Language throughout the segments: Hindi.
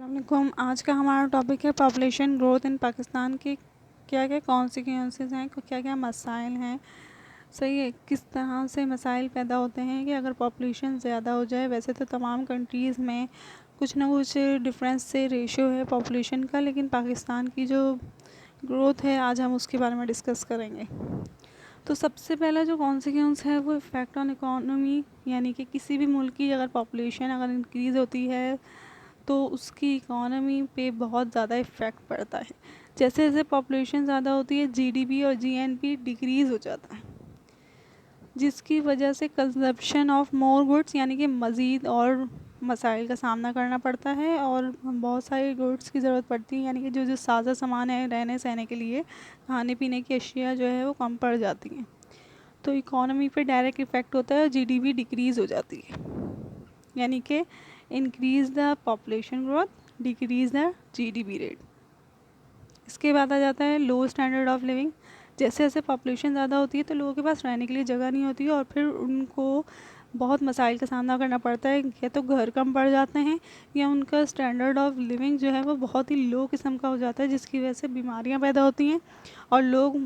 अस्सलामुअलैकुम। आज का हमारा टॉपिक है पॉपुलेशन ग्रोथ इन पाकिस्तान के क्या क्या कॉन्सिक्वेंसेस हैं, क्या क्या मसाइल हैं। सही है, किस तरह से मसाइल पैदा होते हैं कि अगर पॉपुलेशन ज़्यादा हो जाए। वैसे तो तमाम कंट्रीज़ में कुछ ना कुछ डिफरेंस से रेशियो है पॉपुलेशन का, लेकिन पाकिस्तान की जो ग्रोथ है आज हम उसके बारे में डिस्कस करेंगे। तो सबसे पहला जो कॉन्सिक्वेंस है वो इफ़ेक्ट ऑन इकोनॉमी, यानी कि किसी भी मुल्क की अगर पॉपुलेशन अगर इंक्रीज़ होती है तो उसकी इकोनॉमी पे बहुत ज़्यादा इफ़ेक्ट पड़ता है। जैसे जैसे पॉपुलेशन ज़्यादा होती है जीडीपी और जीएनपी डिक्रीज़ हो जाता है, जिसकी वजह से कंजप्शन ऑफ मोर गुड्स यानी कि मज़ीद और मसाइल का सामना करना पड़ता है और बहुत सारे गुड्स की ज़रूरत पड़ती है, यानी कि जो जो साजा सामान है रहने सहने के लिए, खाने पीने की अशिया जो है वो कम पड़ जाती हैं। तो इकोनॉमी पे डायरेक्ट इफ़ेक्ट होता है और जीडीपी डिक्रीज़ हो जाती है, यानी कि increase the population growth decrease the GDP rate. इसके बाद आ जाता है लो स्टैंडर्ड ऑफ लिविंग। जैसे जैसे पॉपुलेशन ज़्यादा होती है तो लोगों के पास रहने के लिए जगह नहीं होती है और फिर उनको बहुत मसाइल का सामना करना पड़ता है। या तो घर कम पड़ जाते हैं या उनका स्टैंडर्ड ऑफ लिविंग जो है वो बहुत ही लो किस्म का हो जाता है, जिसकी वजह से बीमारियां पैदा होती हैं और लोग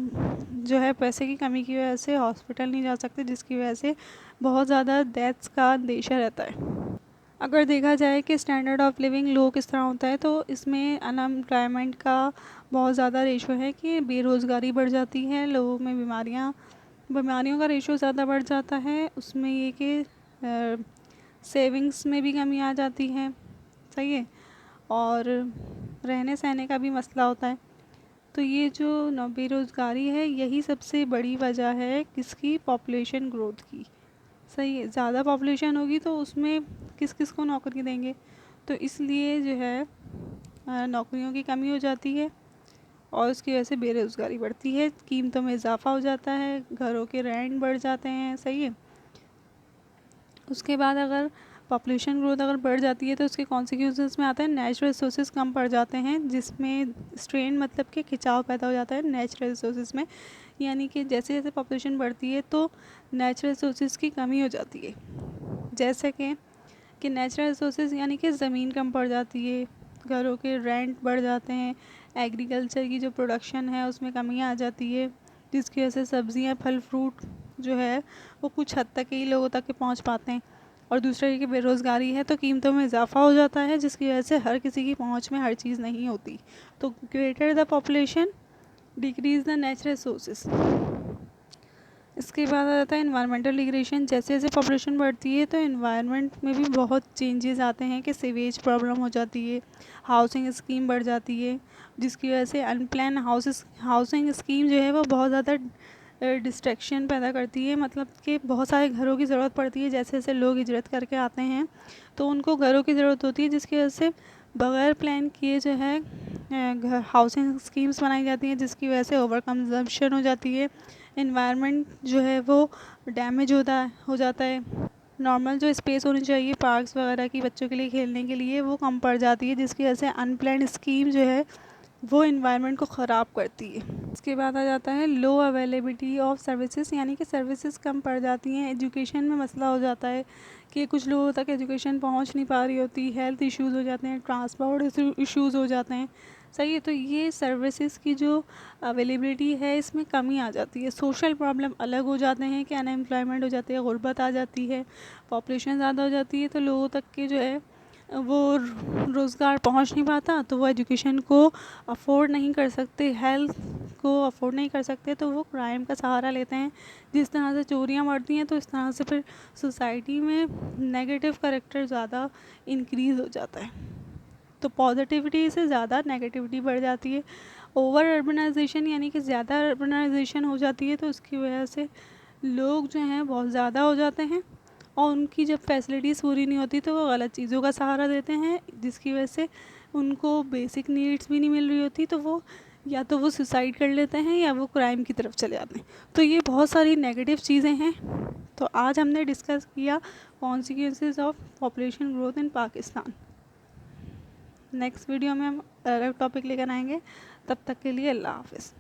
जो है पैसे की कमी की वजह से हॉस्पिटल नहीं जा सकते, जिसकी वजह से बहुत ज़्यादा डेथ्स का अंदेशा रहता है। अगर देखा जाए कि स्टैंडर्ड ऑफ लिविंग लो किस तरह होता है तो इसमें अनएम्प्लॉयमेंट का बहुत ज़्यादा रेशो है कि बेरोज़गारी बढ़ जाती है, लोगों में बीमारियों का रेशो ज़्यादा बढ़ जाता है। उसमें ये कि सेविंग्स में भी कमी आ जाती है, सही है, और रहने सहने का भी मसला होता है। तो ये जो बेरोज़गारी है यही सबसे बड़ी वजह है किसकी, पॉपुलेशन ग्रोथ की। सही है, ज़्यादा पॉपुलेशन होगी तो उसमें किस किस को नौकरी देंगे, तो इसलिए जो है नौकरियों की कमी हो जाती है और उसकी वजह से बेरोज़गारी बढ़ती है, कीमतों में इजाफा हो जाता है, घरों के रेंट बढ़ जाते हैं। सही है, उसके बाद अगर पॉपुलेशन ग्रोथ अगर बढ़ जाती है तो उसके कॉन्सिक्वेंसेस में आता है नेचुरल रिसोर्सेज कम पड़ जाते हैं, जिसमें स्ट्रेन मतलब कि खिंचाव पैदा हो जाता है नेचुरल रिसोर्सेज में। यानी कि जैसे जैसे पॉपुलेशन बढ़ती है तो नेचुरल रिसोर्सेज की कमी हो जाती है। जैसे कि नेचुरल रिसोर्सेज यानी कि ज़मीन कम पड़ जाती है, घरों के रेंट बढ़ जाते हैं, एग्रीकल्चर की जो प्रोडक्शन है उसमें कमी आ जाती है, जिसकी वजह से सब्ज़ियाँ फल फ्रूट जो है वो कुछ हद तक ही लोगों तक के पहुँच पाते हैं। और दूसरा ये कि बेरोज़गारी है तो कीमतों में इजाफा हो जाता है, जिसकी वजह से हर किसी की पहुँच में हर चीज़ नहीं होती। तो greater the population decrease the natural resources. इसके बाद आ जाता है इन्वायरमेंटल डिग्रेडेशन। जैसे जैसे पॉपुलेशन बढ़ती है तो इन्वायरमेंट में भी बहुत चेंजेस आते हैं कि सीवेज प्रॉब्लम हो जाती है, हाउसिंग स्कीम बढ़ जाती है, जिसकी वजह से अनप्लान हाउसिंग स्कीम जो है वो बहुत ज़्यादा डिस्ट्रैक्शन पैदा करती है, मतलब कि बहुत सारे घरों की ज़रूरत पड़ती है। जैसे जैसे लोग हिजरत करके आते हैं तो उनको घरों की ज़रूरत होती है, जिसकी वजह से बग़ैर प्लान किए जो है घर हाउसिंग स्कीम्स बनाई जाती हैं, जिसकी वजह से ओवर कंजम्पशन हो जाती है, इन्वायरमेंट जो है वो डैमेज हो जाता है। नॉर्मल जो स्पेस होनी चाहिए पार्क्स वगैरह की बच्चों के लिए खेलने के लिए वो कम पड़ जाती है, जिसकी वजह से अनप्लान्ड स्कीम जो है वो इन्वायरमेंट को ख़राब करती है। इसके बाद आ जाता है लो अवेलेबिलिटी ऑफ सर्विसेज, यानी कि सर्विसेज कम पड़ जाती हैं। एजुकेशन में मसला हो जाता है कि कुछ लोगों तक एजुकेशन पहुंच नहीं पा रही होती, हेल्थ इश्यूज़ हो जाते हैं, ट्रांसपोर्ट इश्यूज़ हो जाते हैं। सही है, तो ये सर्विसेज की जो अवेलेबिलिटी है इसमें कमी आ जाती है। सोशल प्रॉब्लम अलग हो जाते हैं कि अनएम्प्लॉयमेंट हो जाती है, गुर्बत आ जाती है, पॉपुलेशन ज़्यादा हो जाती है तो लोगों तक के जो है वो रोज़गार पहुंच नहीं पाता, तो वो एजुकेशन को अफोर्ड नहीं कर सकते, हेल्थ को अफोर्ड नहीं कर सकते, तो वो क्राइम का सहारा लेते हैं। जिस तरह से चोरियां बढ़ती हैं तो इस तरह से फिर सोसाइटी में नेगेटिव कैरेक्टर ज़्यादा इंक्रीज़ हो जाता है, तो पॉजिटिविटी से ज़्यादा नेगेटिविटी बढ़ जाती है। ओवर अर्बनाइजेशन यानी कि ज़्यादा अर्बनाइजेशन हो जाती है तो उसकी वजह से लोग जो हैं बहुत ज़्यादा हो जाते हैं और उनकी जब फैसिलिटीज़ पूरी नहीं होती तो वो गलत चीज़ों का सहारा देते हैं, जिसकी वजह से उनको बेसिक नीड्स भी नहीं मिल रही होती, तो वो या तो वो सुसाइड कर लेते हैं या वो क्राइम की तरफ चले जाते हैं। तो ये बहुत सारी नेगेटिव चीज़ें हैं। तो आज हमने डिस्कस किया consequences of population growth in Pakistan. Next video में हम अलग टॉपिक लेकर आएंगे, तब तक के लिए अल्लाह हाफ़िज़।